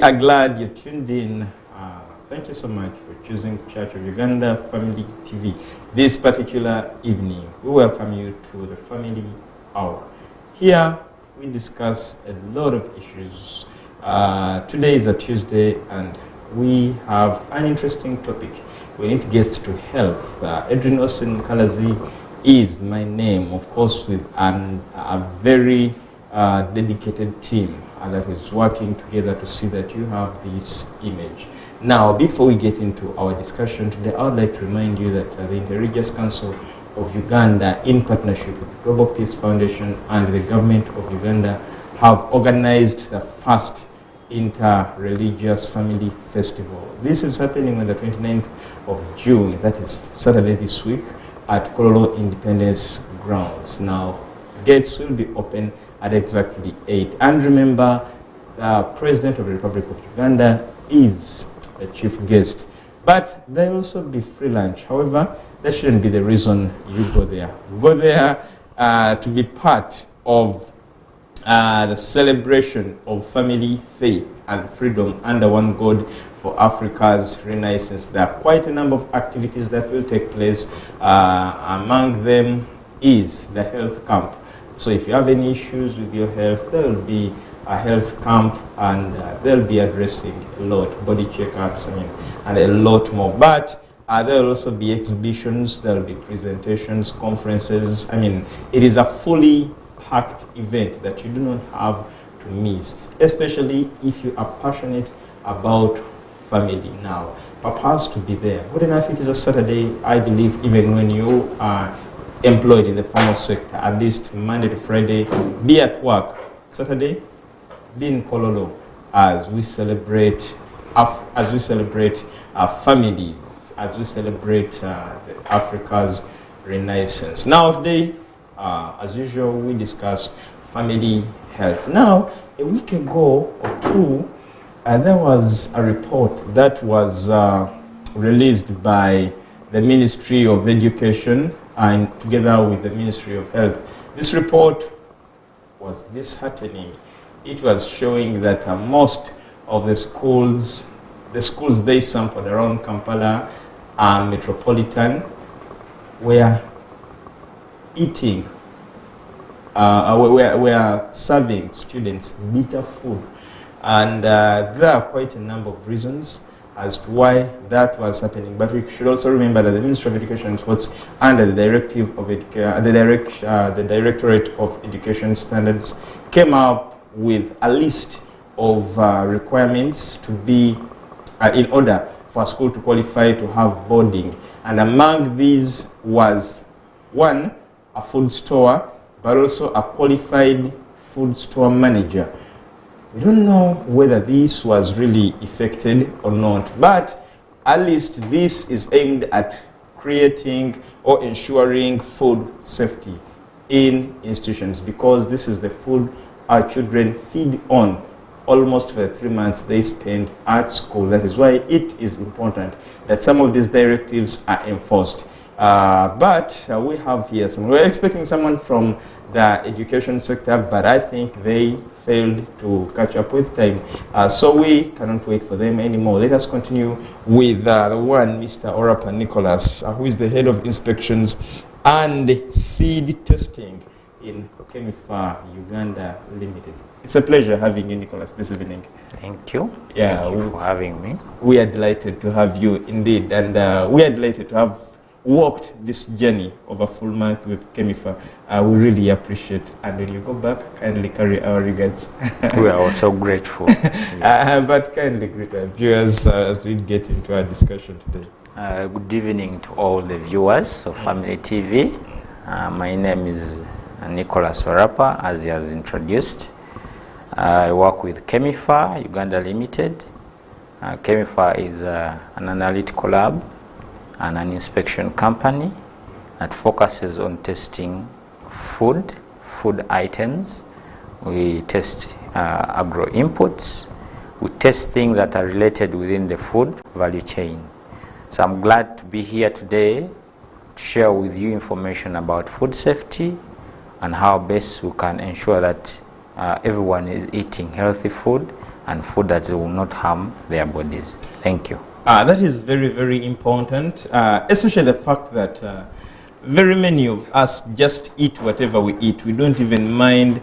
We are glad you tuned in. Thank you so much for choosing Church of Uganda Family TV. This particular evening, we welcome you to the Family Hour. Here, we discuss a lot of issues. Today is a Tuesday, and we have an interesting topic. We need to get to health. Edrine Mukalazi is my name, of course, with a very dedicated team that is working together to see that you have this image. Now, before we get into our discussion today, I would like to remind you that the Inter-Religious Council of Uganda, in partnership with the Global Peace Foundation and the government of Uganda, have organized the first Inter-Religious Family Festival. This is happening on the 29th of June, that is Saturday this week, at Kololo Independence Grounds. Now, gates will be open at exactly 8. And remember, the President of the Republic of Uganda is the chief guest. But there will also be free lunch. However, that shouldn't be the reason you go there. Go there to be part of the celebration of family, faith, and freedom under one God for Africa's Renaissance. There are quite a number of activities that will take place. Among them is the health camp. So if you have any issues with your health, there will be a health camp, and they'll be addressing a lot, body checkups, and a lot more. But there will also be exhibitions, there will be presentations, conferences. It is a fully packed event that you do not have to miss, especially if you are passionate about family. Now, Papa has to be there. Good enough, it is a Saturday. I believe even when you are employed in the formal sector, at least Monday to Friday, be at work. Saturday, be in Kololo as we celebrate our families, as we celebrate Africa's Renaissance. Now today, as usual, we discuss family health. Now, a week ago or two, there was a report that was released by the Ministry of Education and together with the Ministry of Health. This report was disheartening. It was showing that most of the schools they sampled around Kampala and metropolitan were eating, were serving students bitter food. And there are quite a number of reasons as to why that was happening. But we should also remember that the Ministry of Education was under the directive of the Directorate of Education Standards came up with a list of requirements to be in order for a school to qualify to have boarding. And among these was, one, a food store, but also a qualified food store manager. We don't know whether this was really effected or not, but at least this is aimed at creating or ensuring food safety in institutions, because this is the food our children feed on almost for the 3 months they spend at school. That is why it is important that some of these directives are enforced. But we have here we're expecting someone from the education sector, but I think they failed to catch up with time. So we cannot wait for them anymore. Let us continue with the one, Mr. Orapa Nicholas, who is the head of inspections and seed testing in Chemiphar, Uganda Limited. It's a pleasure having you, Nicholas, this evening. Thank you. Yeah, Thank you for having me. We are delighted to have you indeed, and we are delighted to have walked this journey of a full month with Chemiphar. We really appreciate, and when you go back, kindly carry our regards. We are also grateful. Yes. But kindly greet our viewers as we get into our discussion today. Good evening to all the viewers of Family TV. My name is Nicholas Orapa, as he has introduced. I work with Chemiphar, Uganda Limited. Chemiphar is an analytical lab and an inspection company that focuses on testing food items. We test agro inputs. We test things that are related within the food value chain. So I'm glad to be here today to share with you information about food safety and how best we can ensure that everyone is eating healthy food and food that will not harm their bodies. Thank you. That is very, very important, especially the fact that very many of us just eat whatever we eat. We don't even mind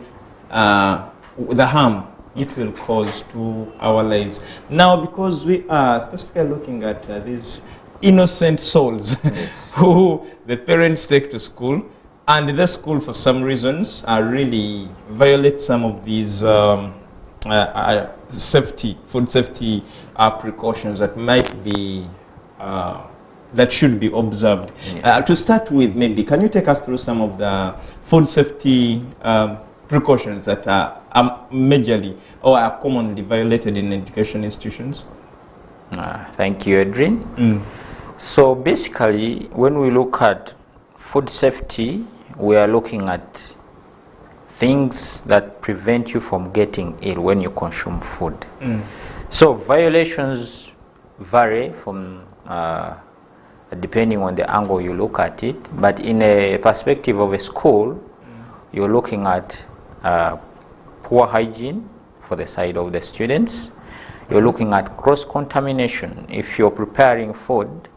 the harm it will cause to our lives. Now, because we are specifically looking at these innocent souls Yes. who the parents take to school, and the school, for some reasons, really violate some of these food safety precautions that might be, that should be observed. Yes. To start with, maybe, can you take us through some of the food safety precautions that are majorly or are commonly violated in education institutions? Thank you, Edrine. So basically, when we look at food safety, we are looking at things that prevent you from getting ill when you consume food. So violations vary from depending on the angle you look at it, but in a perspective of a school, you're looking at poor hygiene for the side of the students. You're looking at cross-contamination. If you're preparing food,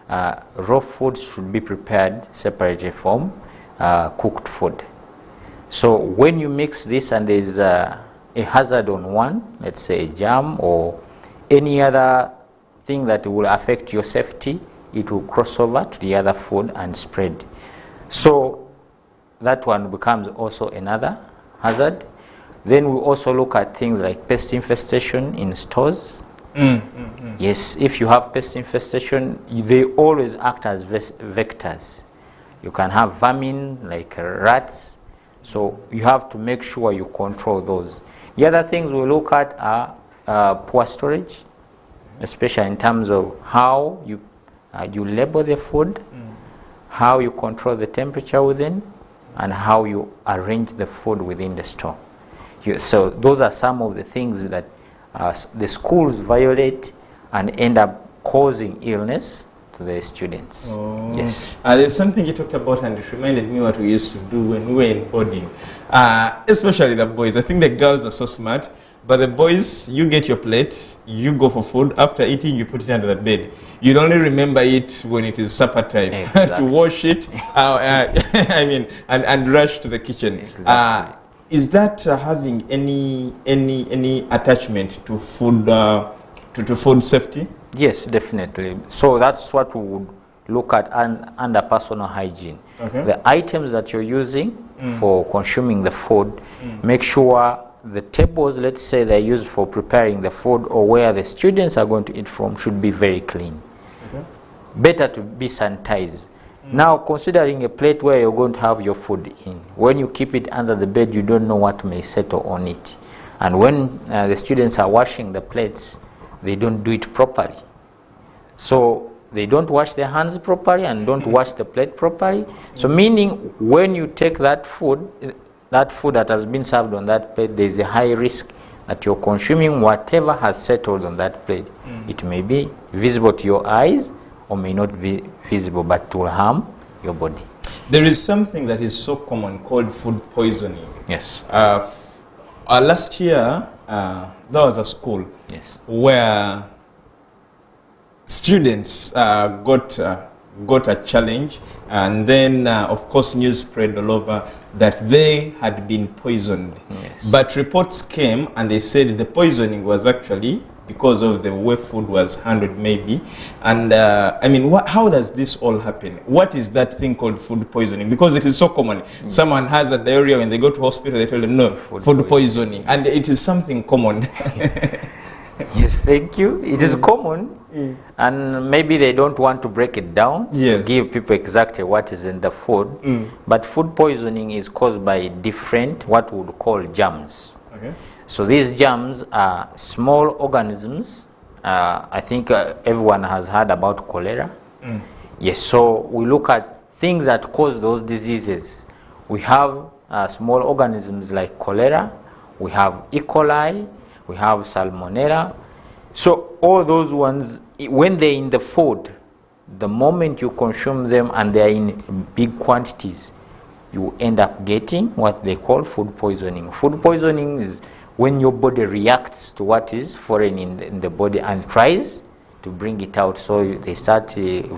raw food should be prepared separately from cooked food. So when you mix this and there's a hazard on one, let's say a germ or any other thing that will affect your safety, it will cross over to the other food and spread. So that one becomes also another hazard. Then we also look at things like pest infestation in stores. Yes, if you have pest infestation, they always act as vectors. You can have vermin like rats, so you have to make sure you control those. The other things we look at are poor storage, especially in terms of how you label the food, how you control the temperature within, and how you arrange the food within the store. So those are some of the things that the schools violate and end up causing illness to the students. Oh. Yes. There's something you talked about and it reminded me what we used to do when we were in boarding. Especially the boys. I think the girls are so smart, but the boys, you get your plate, you go for food. After eating, you put it under the bed. You'd only remember it when it is supper time. Exactly. To wash it, I mean, and rush to the kitchen. Exactly. Is that having any attachment to food to food safety? Yes, definitely. So that's what we would look at under personal hygiene. Okay. The items that you're using for consuming the food, make sure the tables, let's say they're used for preparing the food or where the students are going to eat from, should be very clean. Okay. Better to be sanitized. Now, considering a plate where you're going to have your food in, when you keep it under the bed, you don't know what may settle on it. And when the students are washing the plates, they don't do it properly. So they don't wash their hands properly and don't wash the plate properly. So meaning when you take that food that has been served on that plate, there's a high risk that you're consuming whatever has settled on that plate. It may be visible to your eyes or may not be visible, but it will harm your body. There is something that is so common called food poisoning. Yes. Last year, there was a school where students got a challenge, and then, of course, news spread all over that they had been poisoned. Yes. But reports came, and they said the poisoning was actually because of the way food was handled, maybe. And I mean, how does this all happen? What is that thing called food poisoning? Because it is so common. Someone has a diarrhea, when they go to hospital, they tell them, no, food poisoning. And it is something common. Yes, thank you. It is common, and maybe they don't want to break it down, to give people exactly what is in the food. But food poisoning is caused by different, what we would call germs. Okay. So these germs are small organisms. I think everyone has heard about cholera. Yes, so we look at things that cause those diseases. We have small organisms like cholera, we have E. coli, we have salmonella. So all those ones, when they're in the food, the moment you consume them and they're in big quantities, you end up getting what they call food poisoning. Food poisoning is when your body reacts to what is foreign in the body and tries to bring it out, so they start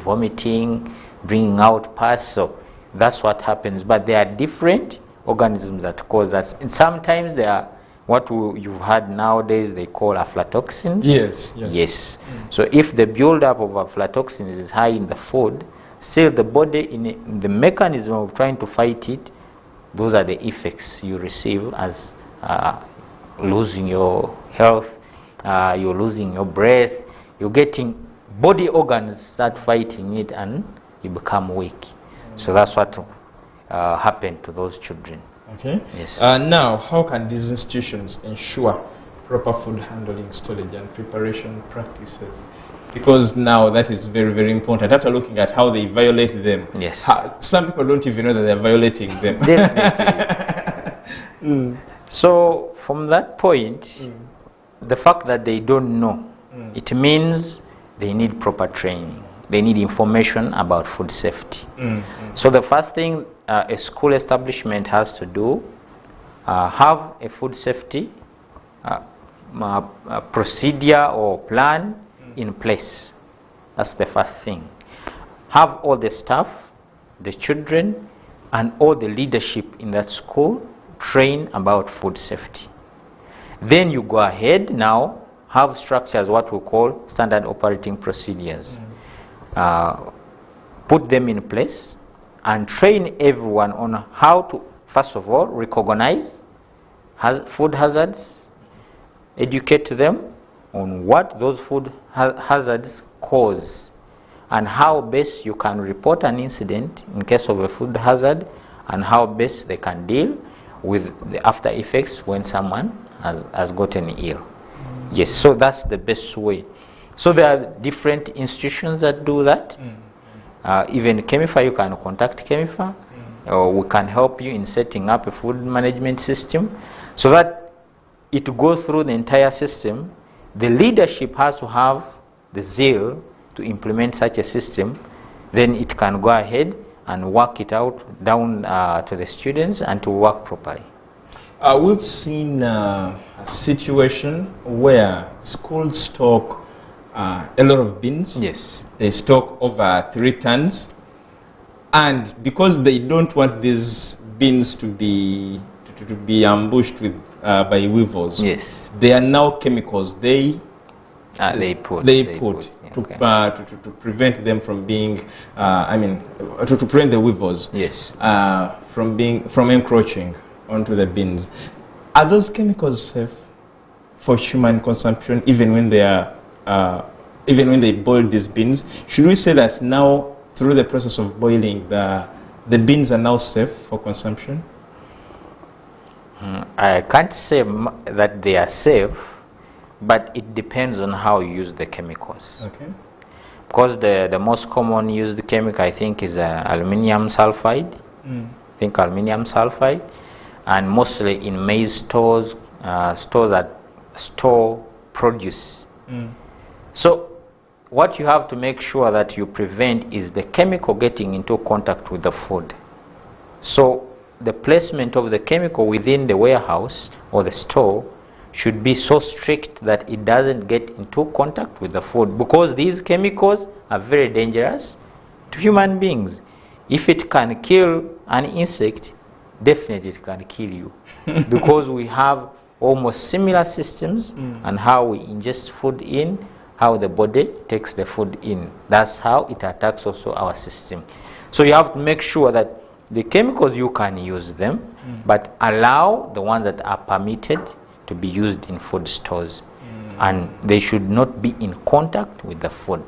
vomiting, bringing out pus. So that's what happens. But there are different organisms that cause that. And sometimes they are what you've had nowadays they call aflatoxins. Yes. Yes. So if the buildup of aflatoxins is high in the food, still the body in the mechanism of trying to fight it, those are the effects you receive as losing your health, you're losing your breath, you're getting body organs start fighting it and you become weak. So that's what happened to those children. Okay. Yes. Now, how can these institutions ensure proper food handling, storage, and preparation practices? Because now that is very, very important. After looking at how they violate them, yes, some people don't even know that they're violating them. Definitely. So from that point, the fact that they don't know, it means they need proper training. They need information about food safety. So the first thing a school establishment has to do, have a food safety procedure or plan in place. That's the first thing. Have all the staff, the children, and all the leadership in that school train about food safety. Then you go ahead now, have structures, what we call standard operating procedures. Put them in place and train everyone on how to, first of all, recognize food hazards, educate them on what those food hazards cause and how best you can report an incident in case of a food hazard and how best they can deal with the after effects when someone has gotten ill. Yes, so that's the best way. So there are different institutions that do that. Even Chemiphar, you can contact Chemiphar, or we can help you in setting up a food management system so that it goes through the entire system. The leadership has to have the zeal to implement such a system. Then it can go ahead and work it out down to the students and to work properly. We've seen a situation where schools stock a lot of beans. Yes. They stock over 3 tons. And because they don't want these beans to be ambushed with by weevils, yes, they are now chemicals they put to prevent them from being to prevent the weevils, yes, from encroaching onto the beans. Are those chemicals safe for human consumption even when they are even when they boil these beans? Should we say that now through the process of boiling the beans are now safe for consumption? I can't say that they are safe, but it depends on how you use the chemicals. Okay. Because the most common used chemical, I think, is aluminium sulfide. I think aluminium sulfide, and mostly in maize stores, stores that store produce. So what you have to make sure that you prevent is the chemical getting into contact with the food. So the placement of the chemical within the warehouse or the store should be so strict that it doesn't get into contact with the food, because these chemicals are very dangerous to human beings. If it can kill an insect, definitely it can kill you because we have almost similar systems and how we ingest food in, how the body takes the food in. That's how it attacks also our system. So you have to make sure that the chemicals, you can use them, but allow the ones that are permitted to be used in food stores. And they should not be in contact with the food.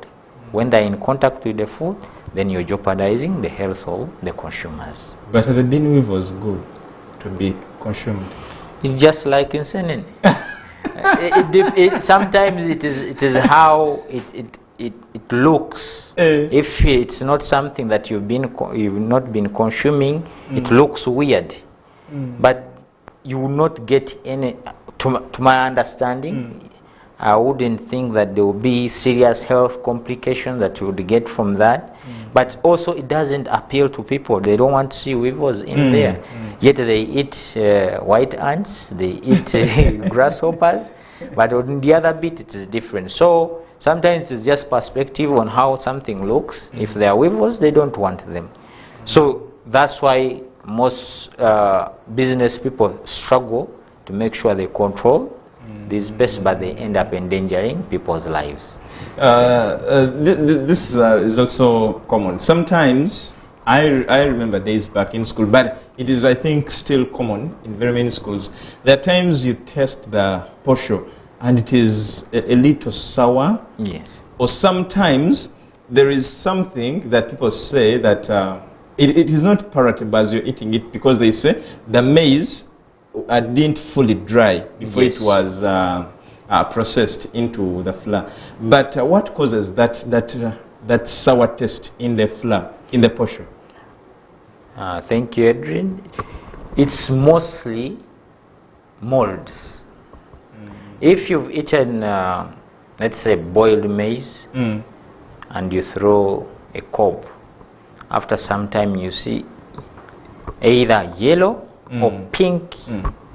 When they're in contact with the food, then you're jeopardizing the health of the consumers. But are the bean weevils good to be consumed? It's just like insulin. Sometimes it is how it looks. If it's not something that you've not been consuming, it looks weird. But you will not get any. To my understanding, I wouldn't think that there will be serious health complications that you would get from that. But also it doesn't appeal to people. They don't want to see weevils in there. Yet they eat white ants, they eat grasshoppers, but on the other bit it is different. So sometimes it's just perspective on how something looks. If there are weevils, they don't want them. So that's why most business people struggle to make sure they control these pests, but they end up endangering people's lives. This is also common. Sometimes, I remember days back in school, but it is, I think, still common in very many schools. There are times you test the posho and it is a little sour. Yes. Or sometimes there is something that people say that it is not palatable as you're eating it, because they say the maize didn't fully dry before it was processed into the flour. But what causes that sour taste in the flour, in the posho? Thank you, Edrine. It's mostly molds. If you've eaten, let's say, boiled maize, and you throw a cob, after some time you see either yellow or pink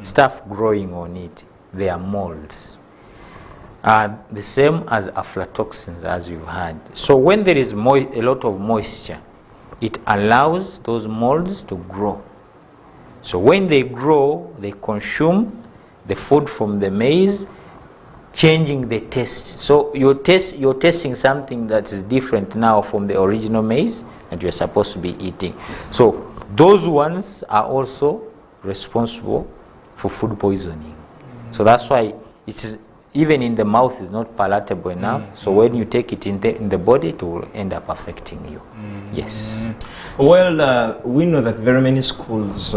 stuff growing on it. They are molds. The same as aflatoxins, as you've had. So when there is a lot of moisture, it allows those molds to grow. So when they grow, they consume the food from the maize, changing the taste. So you're tasting something that is different now from the original maize that you're supposed to be eating. So those ones are also responsible for food poisoning. So that's why it is, even in the mouth, is not palatable enough. So when you take it in the body, it will end up affecting you. Yes. Well, we know that very many schools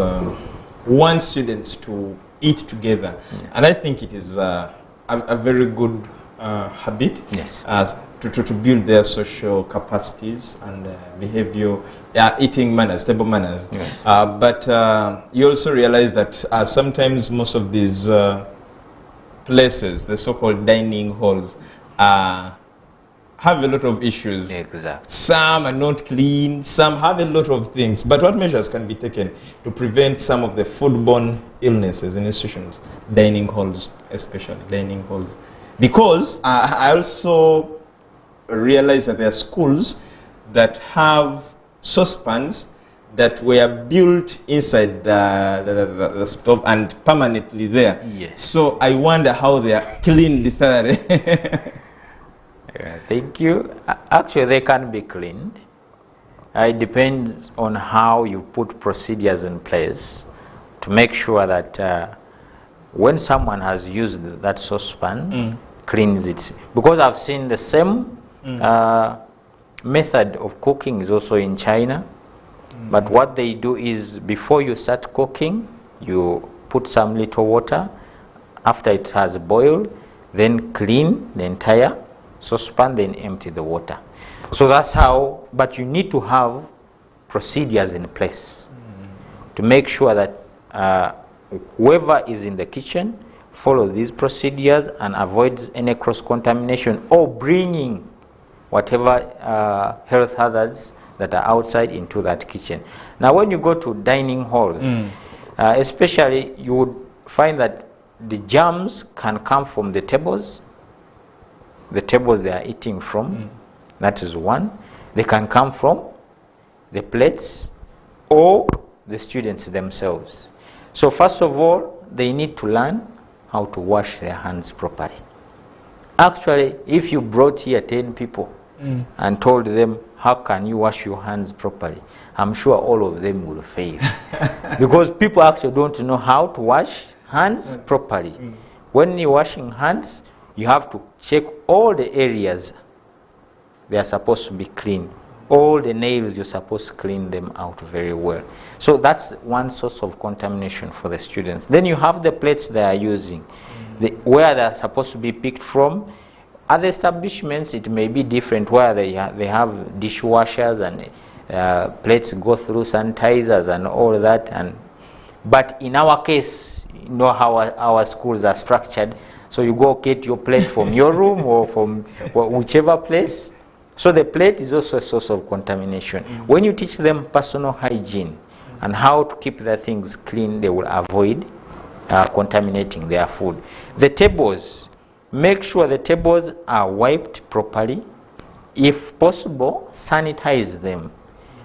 want students to eat together, and I think it is a very good habit. Yes. To build their social capacities and behavior, eating manners, table manners. Yes. But you also realize that sometimes most of these places, the so-called dining halls, have a lot of issues. Exactly. Some are not clean, some have a lot of things. But what measures can be taken to prevent some of the foodborne illnesses in institutions, dining halls, especially dining halls? Because I also realize that there are schools that have saucepans that were built inside the stove and permanently there. Yes. So I wonder how they are cleaned thoroughly. Thank you. Actually, they can be cleaned. It depends on how you put procedures in place to make sure that when someone has used that saucepan, cleans it. Because I've seen the same method of cooking is also in China. But what they do is, before you start cooking, you put some little water. After it has boiled, then clean the entire saucepan, then empty the water. So that's how, but you need to have procedures in place to make sure that whoever is in the kitchen follows these procedures and avoids any cross-contamination or bringing whatever health hazards that are outside into that kitchen. Now when you go to dining halls, especially, you would find that the germs can come from the tables they are eating from. That is one. They can come from the plates or the students themselves. So first of all, they need to learn how to wash their hands properly. Actually, if you brought here 10 people and told them, how can you wash your hands properly? I'm sure all of them will fail. Because people actually don't know how to wash hands properly. When you're washing hands, you have to check all the areas they are supposed to be clean. All the nails, you're supposed to clean them out very well. So that's one source of contamination for the students. Then you have the plates they are using, where they're supposed to be picked from. Other establishments, it may be different, where they have dishwashers and plates go through sanitizers and all that. But in our case, you know how our schools are structured. So you go get your plate from your room or from whichever place. So the plate is also a source of contamination. When you teach them personal hygiene and how to keep their things clean, they will avoid contaminating their food. The tables, make sure the tables are wiped properly. If possible, sanitize them.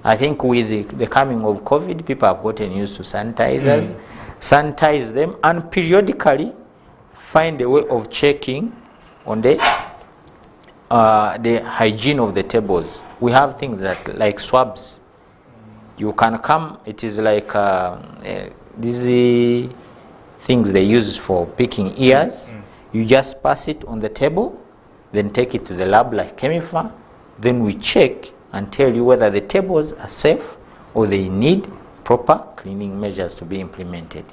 I think with the coming of COVID, people have gotten used to sanitizers. Sanitize them and periodically find a way of checking on the hygiene of the tables. We have things that like swabs. You can come, it is like these things they use for picking ears. You just pass it on the table, then take it to the lab like Chemiphar. Then we check and tell you whether the tables are safe or they need proper cleaning measures to be implemented.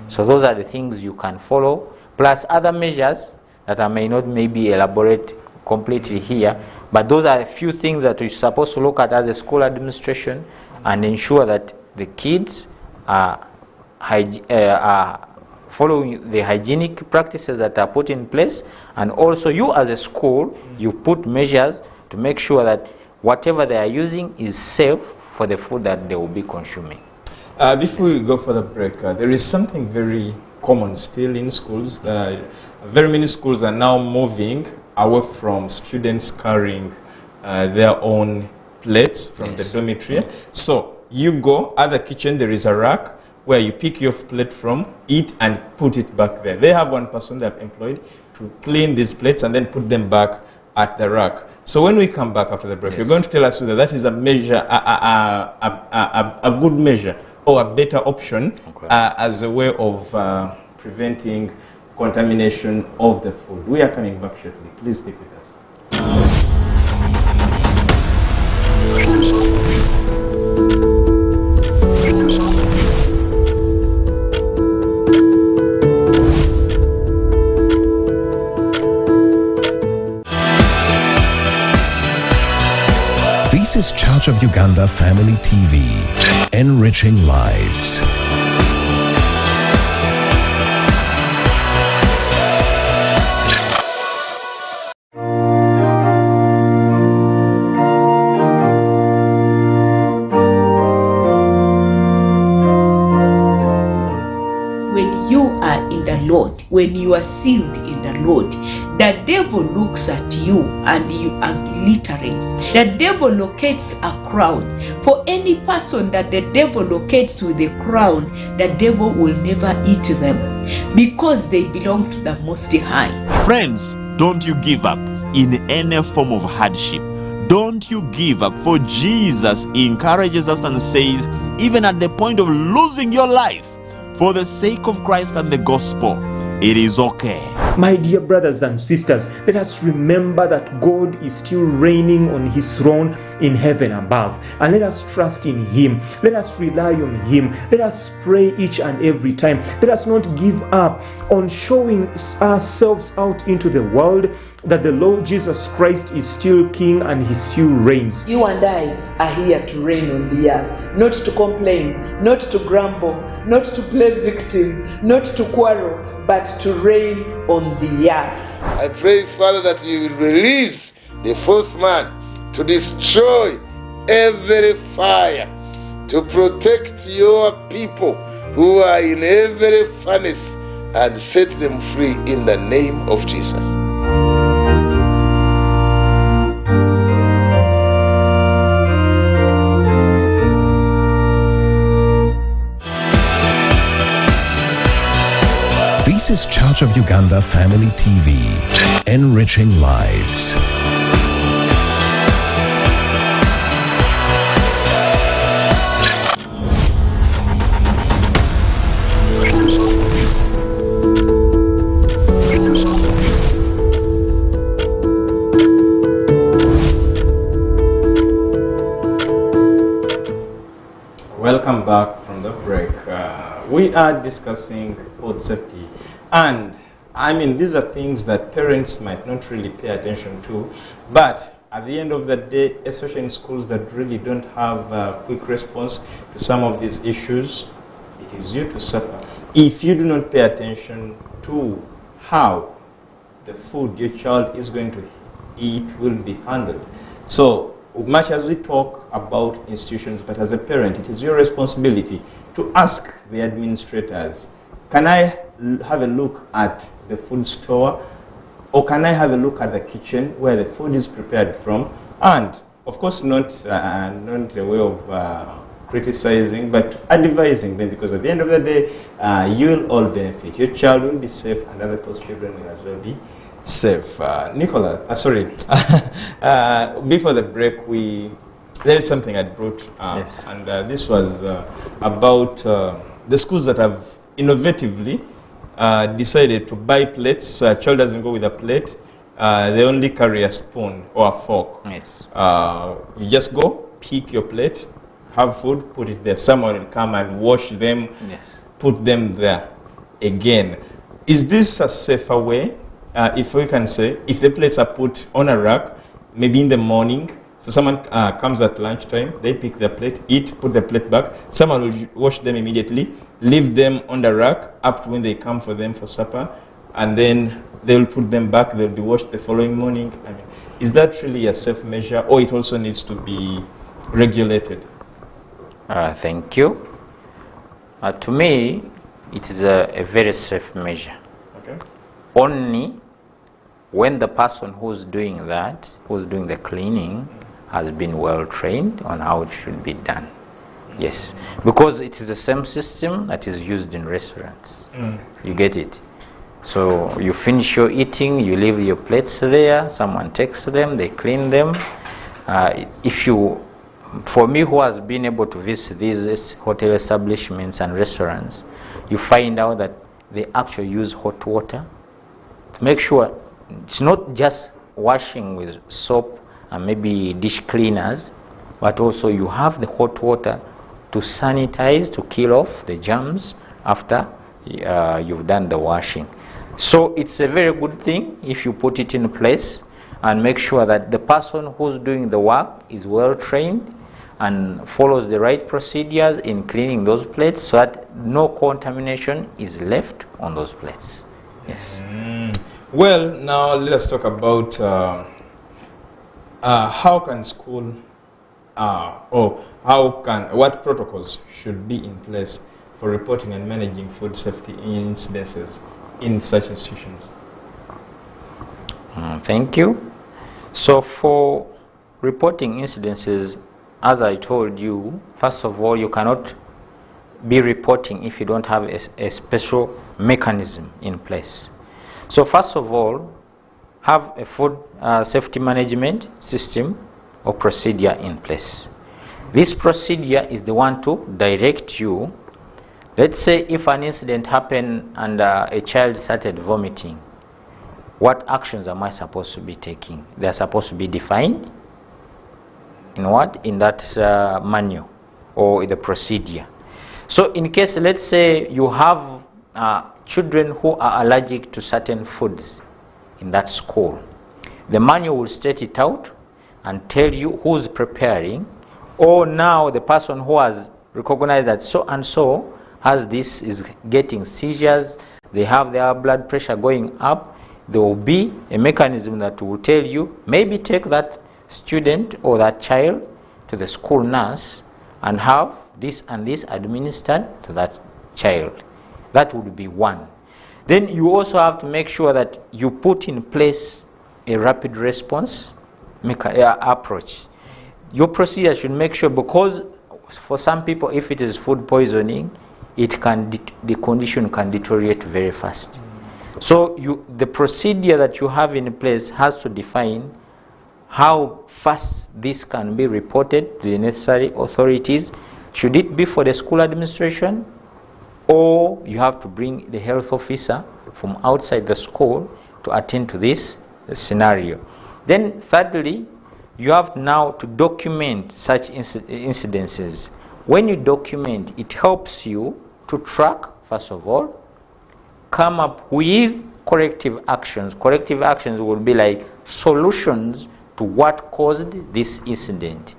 So those are the things you can follow, plus other measures that I may not maybe elaborate completely here, but those are a few things that we're supposed to look at as a school administration and ensure that the kids are following the hygienic practices that are put in place, and also you as a school, you put measures to make sure that whatever they are using is safe for the food that they will be consuming. Before we go for the break, there is something very common still in schools. Very many schools are now moving away from students carrying their own plates from the dormitory. So you go at the kitchen, there is a rack where you pick your plate from, eat, and put it back there. They have one person they have employed to clean these plates and then put them back at the rack. So when we come back after the break, you're going to tell us whether that is a measure, a good measure or a better option as a way of preventing contamination of the food. We are coming back shortly. Please stick with us. This is Church of Uganda Family TV, enriching lives. When you are in the Lord, when you are sealed in the Lord, the devil looks at you and you are glittering. The devil locates a crown. For any person that the devil locates with a crown, the devil will never eat them because they belong to the Most High. Friends, don't you give up in any form of hardship. Don't you give up, for Jesus encourages us and says, even at the point of losing your life, for the sake of Christ and the gospel, it is okay. My dear brothers and sisters, let us remember that God is still reigning on his throne in heaven above, and let us trust in him. Let us rely on him. Let us pray each and every time. Let us not give up on showing ourselves out into the world that the Lord Jesus Christ is still king and he still reigns. You and I are here to reign on the earth, not to complain, not to grumble, not to play victim, not to quarrel, but to reign on the earth. I pray, Father, that you will release the fourth man to destroy every fire, to protect your people who are in every furnace, and set them free in the name of Jesus. This is Church of Uganda Family TV, enriching lives. Welcome back from the break. We are discussing food safety. And I mean, these are things that parents might not really pay attention to, but at the end of the day, especially in schools that really don't have a quick response to some of these issues, it is you to suffer if you do not pay attention to how the food your child is going to eat will be handled. So much as we talk about institutions, but as a parent, it is your responsibility to ask the administrators, can I have a look at the food store, or can I have a look at the kitchen where the food is prepared from? And of course not a way of criticizing, but advising them, because at the end of the day, you will all benefit. Your child will be safe, and other people's children will as well be safe. Nicola, sorry, before the break, there is something I brought, Yes. and this was about the schools that have innovatively decided to buy plates, so a child doesn't go with a plate, they only carry a spoon or a fork. Yes. You just go, pick your plate, have food, put it there. Someone will come and wash them, Yes. put them there again. Is this a safer way? If we can say, if the plates are put on a rack, maybe in the morning, so someone comes at lunchtime, they pick their plate, eat, put the plate back, someone will wash them immediately, leave them on the rack up to when they come for them for supper, and then they will put them back, they'll be washed the following morning. I mean, is that really a safe measure, or it also needs to be regulated? Thank you. To me, it is a very safe measure. Okay. Only when the person who's doing that, who's doing the cleaning, has been well trained on how it should be done. Yes, because it is the same system that is used in restaurants. You get it? So you finish your eating, you leave your plates there, someone takes them, they clean them. For me, who has been able to visit these hotel establishments and restaurants, you find out that they actually use hot water to make sure it's not just washing with soap and maybe dish cleaners, but also you have the hot water to sanitize, to kill off the germs after you've done the washing. So it's a very good thing if you put it in place and make sure that the person who's doing the work is well trained and follows the right procedures in cleaning those plates, so that no contamination is left on those plates. Yes. Well, now let us talk about how can school, what protocols should be in place for reporting and managing food safety incidences in such institutions. Thank you. So for reporting incidences, as I told you, first of all, you cannot be reporting if you don't have a special mechanism in place. So first of all, have a food safety management system or procedure in place. This procedure is the one to direct you. Let's say if an incident happened and a child started vomiting, what actions am I supposed to be taking? They are supposed to be defined in what? In that manual or in the procedure. So in case, let's say you have children who are allergic to certain foods in that school, the manual will state it out and tell you who's preparing, or now the person who has recognized that so and so has this, is getting seizures, they have their blood pressure going up, there will be a mechanism that will tell you, maybe take that student or that child to the school nurse and have this and this administered to that child. That would be one. Then you also have to make sure that you put in place a rapid response approach. Your procedure should make sure, because for some people, if it is food poisoning, the condition can deteriorate very fast. So the procedure that you have in place has to define how fast this can be reported to the necessary authorities. Should it be for the school administration, or you have to bring the health officer from outside the school to attend to this scenario? Then thirdly, you have now to document such incidences. When you document, it helps you to track, first of all, come up with corrective actions. Corrective actions will be like solutions to what caused this incident.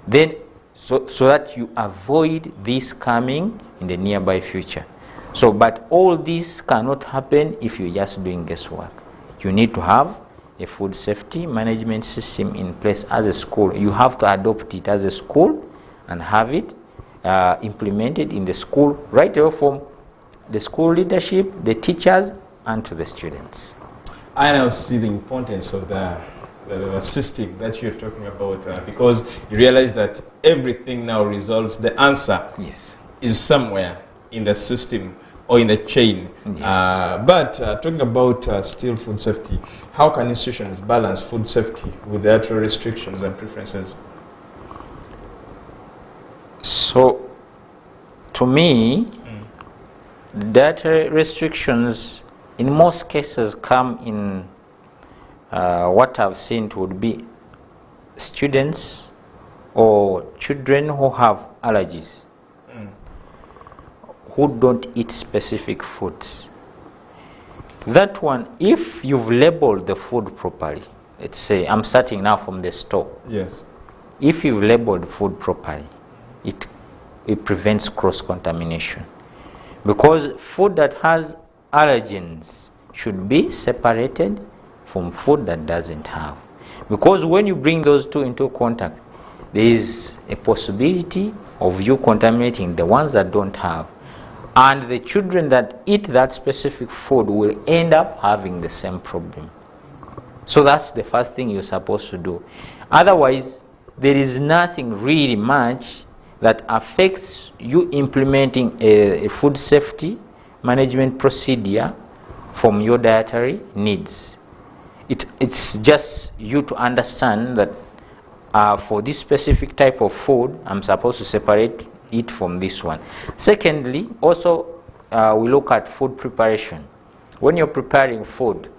Then, so that you avoid this coming in the nearby future. So, but all this cannot happen if you're just doing guesswork. you need to have a food safety management system in place as a school. You have to adopt it as a school and have it implemented in the school, right away from the school leadership, the teachers, and to the students. I now see the importance of the system that you're talking about, because you realize that everything now resolves, the answer is somewhere in the system or in the chain. Yes. But talking about still food safety, how can institutions balance food safety with dietary restrictions and preferences? So, to me, dietary restrictions in most cases come in what I've seen would be students or children who have allergies, who don't eat specific foods. That one, if you've labeled the food properly, let's say I'm starting now from the store. Yes. If you've labeled food properly, it prevents cross-contamination. Because food that has allergens should be separated from food that doesn't have. Because when you bring those two into contact, there is a possibility of you contaminating the ones that don't have. And the children that eat that specific food will end up having the same problem. So that's the first thing you're supposed to do. Otherwise, there is nothing really much that affects you implementing a food safety management procedure from your dietary needs. It's just you to understand that for this specific type of food, I'm supposed to separate it from this one. Secondly, also we look at food preparation. When you're preparing food,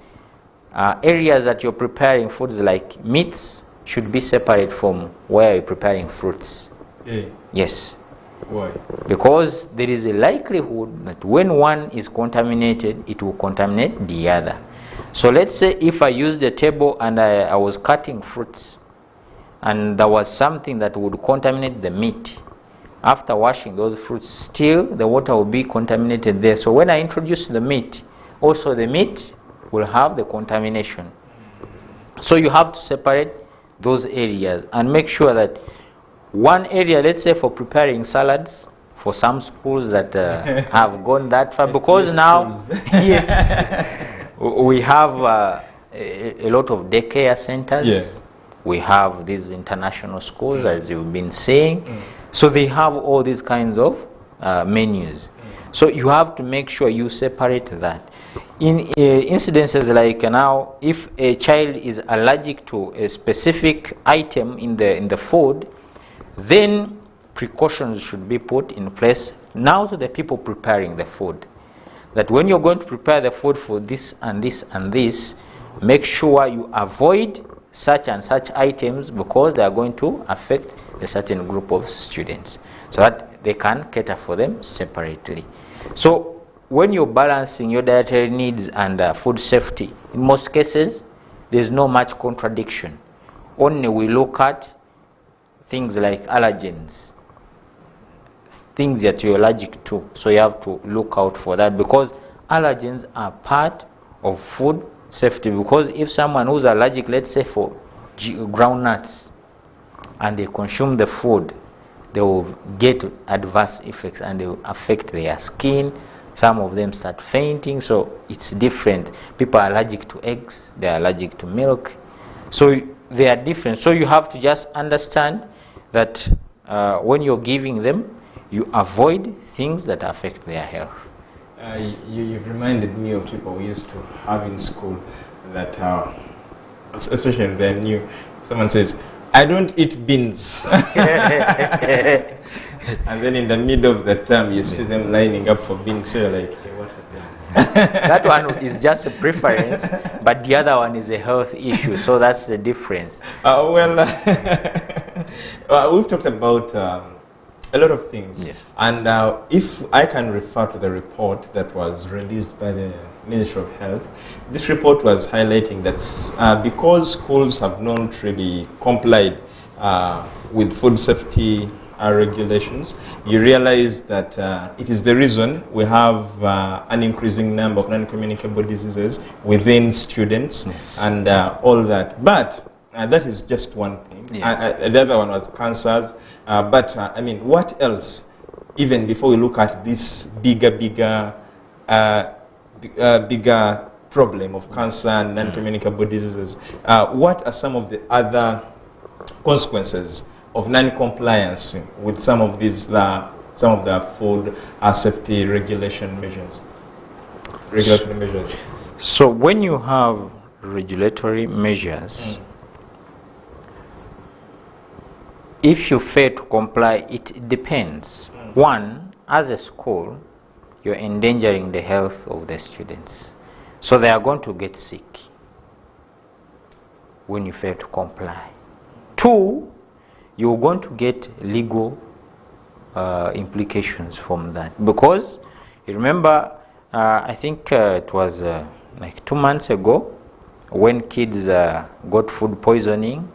areas that you're preparing foods like meats should be separate from where you're preparing fruits. Yes. Why? Because there is a likelihood that when one is contaminated, it will contaminate the other. So let's say if I used a table and I was cutting fruits and there was something that would contaminate the meat. After washing those fruits, still the water will be contaminated there. So when I introduce the meat, also the meat will have the contamination. So you have to separate those areas and make sure that one area, let's say for preparing salads, for some schools that have gone that far, because now yes, we have a lot of daycare centers. Yes. We have these international schools, as you've been saying. So they have all these kinds of menus. So you have to make sure you separate that. In incidences like now, if a child is allergic to a specific item in the food, then precautions should be put in place now to the people preparing the food. That when you're going to prepare the food for this and this and this, make sure you avoid such and such items because they are going to affect a certain group of students, so that they can cater for them separately. So when you're balancing your dietary needs and food safety, in most cases, there's no much contradiction. Only we look at things like allergens, things that you're allergic to. So you have to look out for that, because allergens are part of food safety. Because if someone who's allergic, let's say for groundnuts, and they consume the food, they will get adverse effects and they will affect their skin. Some of them start fainting, so it's different. People are allergic to eggs, they are allergic to milk. So they are different. So you have to just understand that when you're giving them, you avoid things that affect their health. You've reminded me of people we used to have in school that, especially when they're new, someone says, "I don't eat beans." And then in the middle of the term, you see them lining up for beans. So you're like, hey, what happened? That one is just a preference, but the other one is a health issue. So that's the difference. We've talked about a lot of things. Yes. And if I can refer to the report that was released by the Ministry of Health, this report was highlighting that because schools have not really complied with food safety regulations, you realize that it is the reason we have an increasing number of non-communicable diseases within students. Yes. And all that. But that is just one thing. Yes. The other one was cancers. But I mean, what else? Even before we look at this bigger problem of cancer and non-communicable diseases, what are some of the other consequences of non-compliance with some of these, some of the food safety regulatory measures? So when you have regulatory measures, if you fail to comply, it depends. One, as a school, you're endangering the health of the students. So they are going to get sick when you fail to comply. Two, you're going to get legal implications from that. Because, you remember, I think it was like 2 months ago, when kids got food poisoning,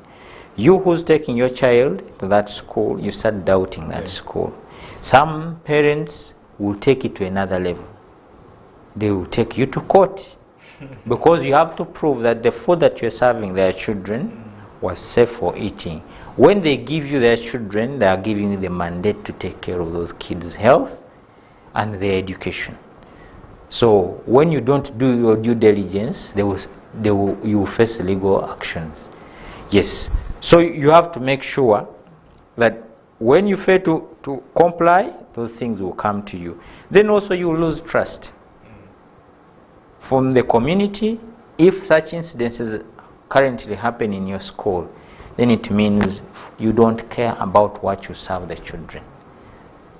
you who's taking your child to that school, you start doubting that school. Some parents will take it to another level. They will take you to court because you have to prove that the food that you're serving their children was safe for eating. When they give you their children, they are giving you the mandate to take care of those kids' health and their education. So when you don't do your due diligence, you will face legal actions. Yes. So you have to make sure that when you fail to comply, those things will come to you. Then also you lose trust from the community. If such incidences currently happen in your school, then it means you don't care about what you serve the children.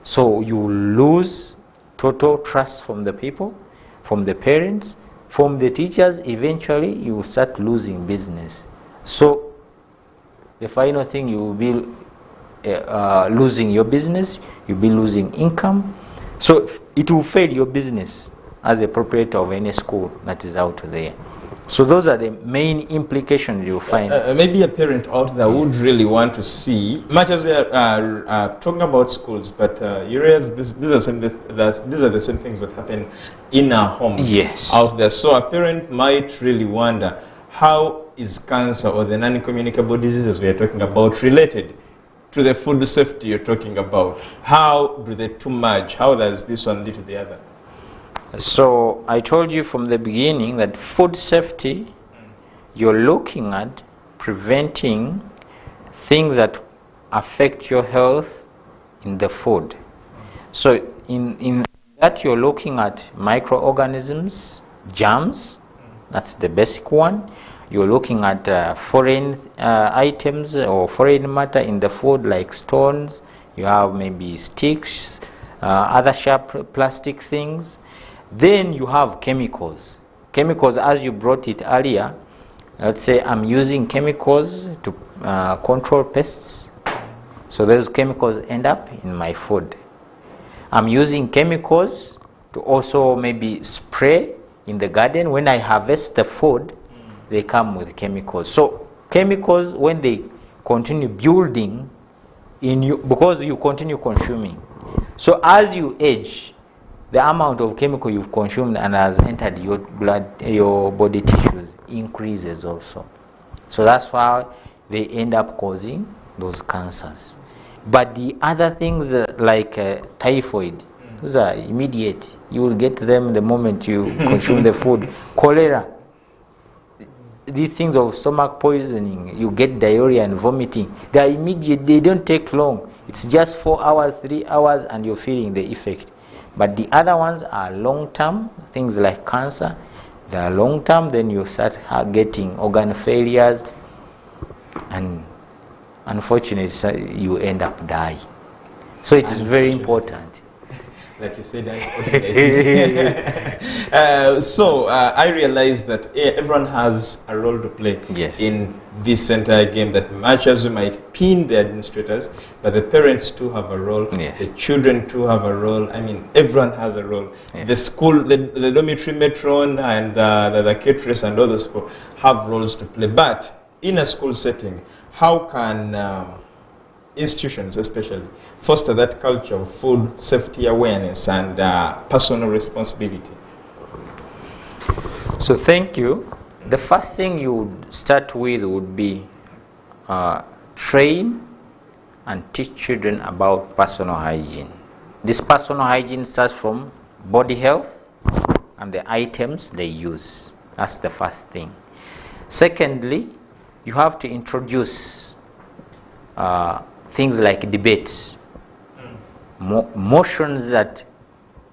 So you lose total trust from the people, from the parents, from the teachers. Eventually you will start losing business. So the final thing, you will be losing your business, you'll be losing income. So it will fail your business as a proprietor of any school that is out there. So those are the main implications you'll find. Maybe a parent out there would really want to see, much as we are talking about schools, but you realize these are the same things that happen in our homes out there. So a parent might really wonder, how is cancer or the non-communicable diseases we are talking about related to the food safety you're talking about? How do the two merge? How does this one lead to the other? So I told you from the beginning that food safety, you're looking at preventing things that affect your health in the food. So in that you're looking at microorganisms, germs, that's the basic one. You're looking at foreign items or foreign matter in the food, like stones. You have maybe sticks, other sharp plastic things. Then you have chemicals. Chemicals, as you brought it earlier, let's say I'm using chemicals to control pests. So those chemicals end up in my food. I'm using chemicals to also maybe spray in the garden. When I harvest the food, they come with chemicals. So chemicals, when they continue building in you, because you continue consuming. So as you age, the amount of chemical you've consumed and has entered your blood, your body tissues increases also. So that's why they end up causing those cancers. But the other things like typhoid, those are immediate. You will get them the moment you consume the food. Cholera, these things of stomach poisoning, you get diarrhea and vomiting. They are immediate, they don't take long. It's just 4 hours, 3 hours, and you're feeling the effect. But the other ones are long-term, things like cancer. They are long-term, then you start getting organ failures, and unfortunately, you end up dying. So it is very important. Like you said, so I realized that everyone has a role to play in this entire game, that much as we might pin the administrators, but the parents too have a role, the children too have a role. I mean, everyone has a role. The school, the dormitory matron and the caterers and all those people have roles to play. But in a school setting, how can institutions especially foster that culture of food safety awareness and personal responsibility? So thank you. The first thing you would start with would be train and teach children about personal hygiene. This personal hygiene starts from body health and the items they use. That's the first thing. Secondly, you have to introduce things like debates, motions that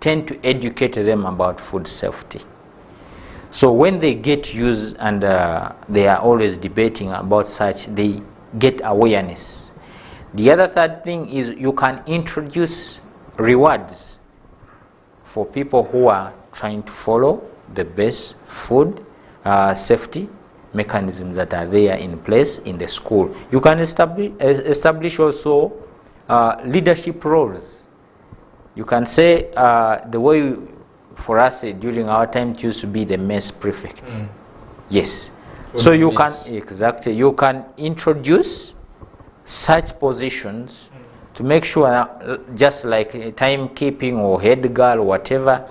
tend to educate them about food safety. So when they get used and they are always debating about such, they get awareness. The other third thing is you can introduce rewards for people who are trying to follow the best food safety mechanisms that are there in place in the school. You can establish also leadership roles. You can say the way for us during our time it used to be the mess prefect. Yes. So you can you can introduce such positions to make sure, just like timekeeping or head girl or whatever,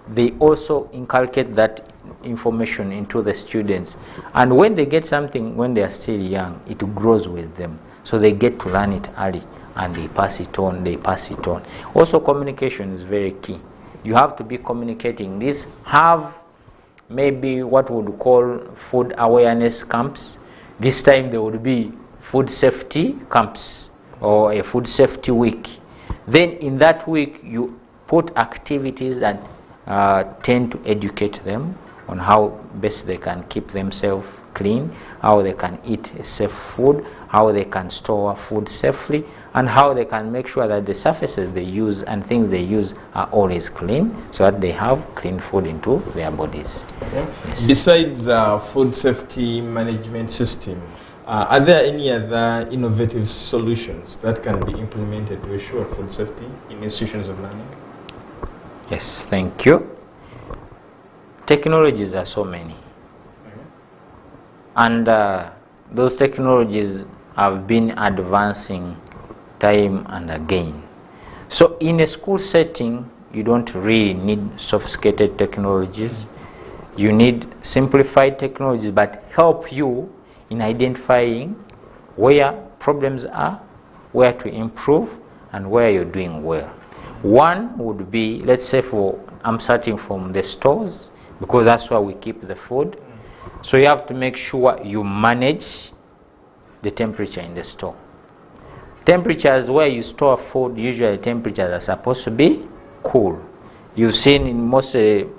they also inculcate that information into the students. And when they get something when they are still young, it grows with them. So they get to learn it early and they pass it on, Also communication is very key. You have to be communicating this. Have maybe what we would call food awareness camps. This time there would be food safety camps or a food safety week. Then in that week you put activities that tend to educate them on how best they can keep themselves clean, how they can eat safe food, how they can store food safely, and how they can make sure that the surfaces they use and things they use are always clean so that they have clean food into their bodies. Okay. Yes. Besides food safety management system, are there any other innovative solutions that can be implemented to ensure food safety in institutions of learning? Yes, thank you. Technologies are so many. And those technologies have been advancing time and again. So in a school setting, you don't really need sophisticated technologies. You need simplified technologies but help you in identifying where problems are, where to improve, and where you're doing well. One would be, let's say I'm starting from the stores, because that's where we keep the food. So you have to make sure you manage the temperature in the store. Temperatures where you store food, usually temperatures are supposed to be cool. You've seen in most,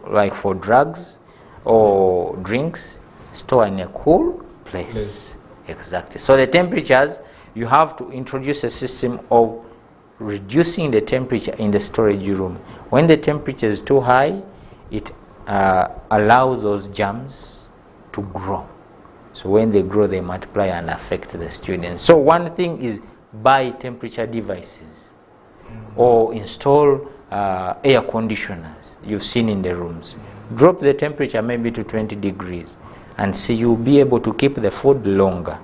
like for drugs or drinks, store in a cool place. Yes. Exactly. So the temperatures, you have to introduce a system of reducing the temperature in the storage room. When the temperature is too high, it allows those germs to grow. So when they grow, they multiply and affect the students. So one thing is buy temperature devices or install air conditioners you've seen in the rooms. Drop the temperature maybe to 20 degrees and see you'll be able to keep the food longer.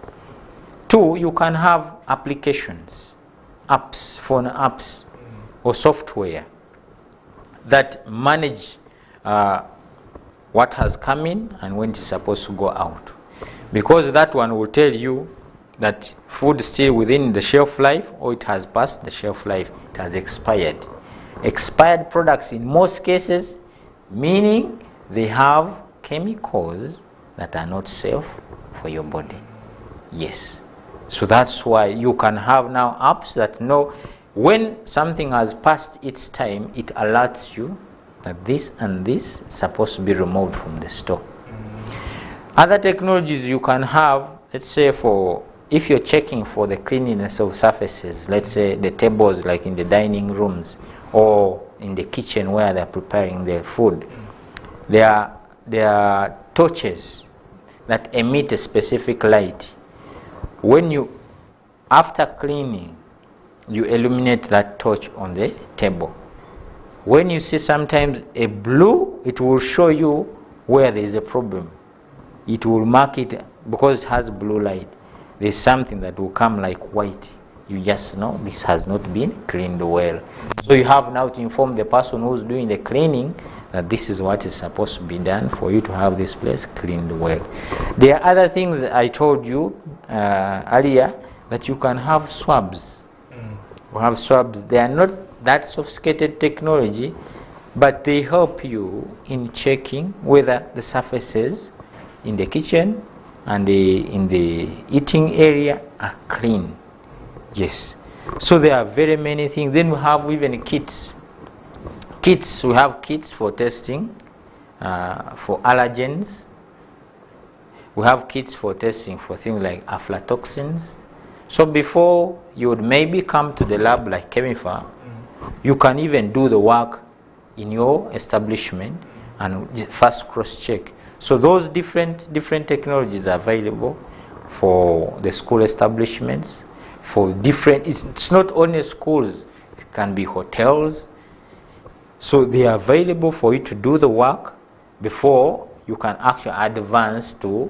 Two, you can have applications, apps, phone apps or software that manage what has come in and when it's supposed to go out. Because that one will tell you that food is still within the shelf life or it has passed the shelf life, it has expired. Expired products in most cases, meaning they have chemicals that are not safe for your body. Yes. So that's why you can have now apps that know when something has passed its time, it alerts you that this and this is supposed to be removed from the store. Other technologies you can have, let's say if you're checking for the cleanliness of surfaces, let's say the tables like in the dining rooms or in the kitchen where they're preparing their food, there are torches that emit a specific light. When you, after cleaning, you illuminate that torch on the table. When you see sometimes a blue, it will show you where there is a problem. It will mark it because it has blue light. There's something that will come like white. you just know this has not been cleaned well. So you have now to inform the person who's doing the cleaning that this is what is supposed to be done for you to have this place cleaned well. There are other things I told you earlier, that you can have swabs. You have swabs. They are not that sophisticated technology, but they help you in checking whether the surfaces in the kitchen and in the eating area are clean. Yes. So there are very many things. Then we have even kits. We have kits for testing for allergens. We have kits for testing for things like aflatoxins. So before you would maybe come to the lab like Chemiphar, you can even do the work in your establishment and first cross-check. So those different technologies are available for the school establishments, for different, it's not only schools, it can be hotels. So they are available for you to do the work before you can actually advance to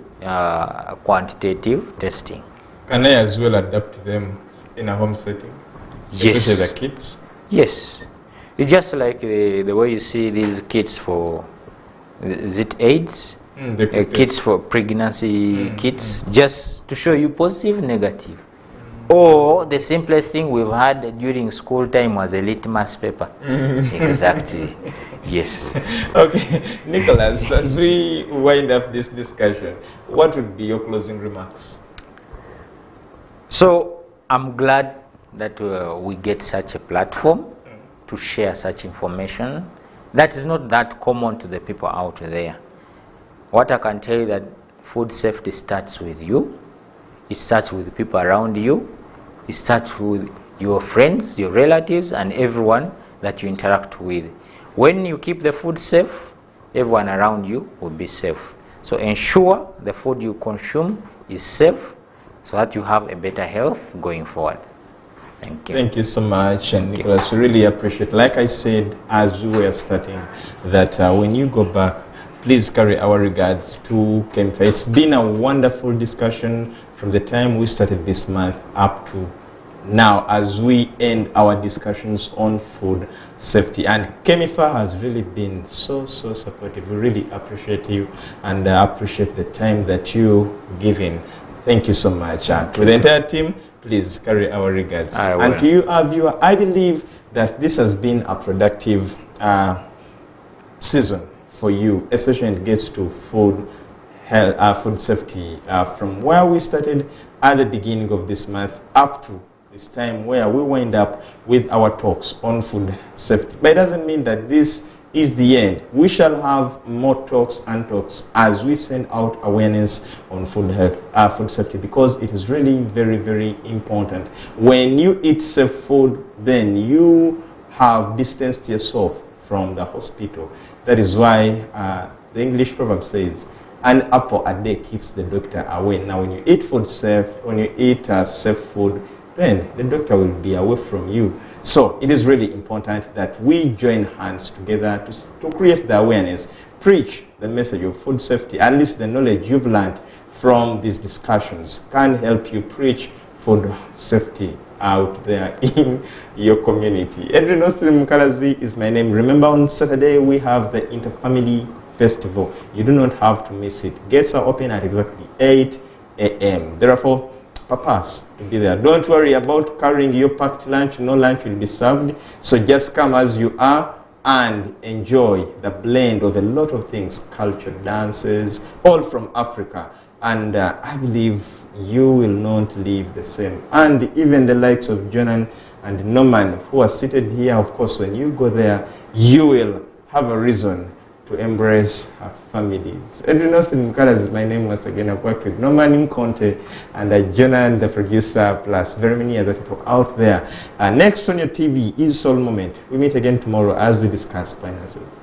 quantitative testing. Can I as well adapt them in a home setting? Yes. Especially the kids? Yes. It's just like the way you see these kits for, is it AIDS? Kits for pregnancy kits, just to show you positive, negative. Or the simplest thing we've had during school time was a litmus paper. Exactly. Yes. Okay, Nicholas, as we wind up this discussion, what would be your closing remarks? So I'm glad that we get such a platform to share such information. That is not that common to the people out there. What I can tell you that food safety starts with you. It starts with the people around you. It starts with your friends, your relatives, and everyone that you interact with. When you keep the food safe, everyone around you will be safe. So ensure the food you consume is safe so that you have a better health going forward. Thank you. Thank you so much, and Nicholas, we really appreciate. Like I said, as we were starting, that when you go back, please carry our regards to Chemiphar. It's been a wonderful discussion from the time we started this month up to now as we end our discussions on food safety. And Chemiphar has really been so supportive. We really appreciate you and appreciate the time that you give in. Thank you so much. And to the entire team, please carry our regards. And to you, our viewer, I believe that this has been a productive season for you, especially when it gets to food health, food safety, from where we started at the beginning of this month up to this time where we wind up with our talks on food safety. But it doesn't mean that this is the end. We shall have more talks and talks as we send out awareness on food health, food safety, because it is really very important. When you eat safe food, then you have distanced yourself from the hospital. That is why the English proverb says, an apple a day keeps the doctor away. Now, when you eat food safe, when you eat safe food, then the doctor will be away from you. So it is really important that we join hands together to create the awareness, preach the message of food safety. At least the knowledge you've learned from these discussions can help you preach food safety out there in your community. Edrine Mukalazi is my name. Remember, on Saturday we have the Interfamily Festival. You do not have to miss it. Gates are open at exactly 8 a.m. Therefore, papas to be there. Don't worry about carrying your packed lunch. No lunch will be served. So just come as you are and enjoy the blend of a lot of things, culture, dances, all from Africa. And I believe you will not leave the same. And even the likes of Jonan and Norman, who are seated here, of course, when you go there, you will have a reason to embrace our families. Edrine Mukalazi is my name once again. I've worked with Norman Conte and Jonan, the producer, plus very many other people out there. Next on your TV is Soul Moment. We meet again tomorrow as we discuss finances.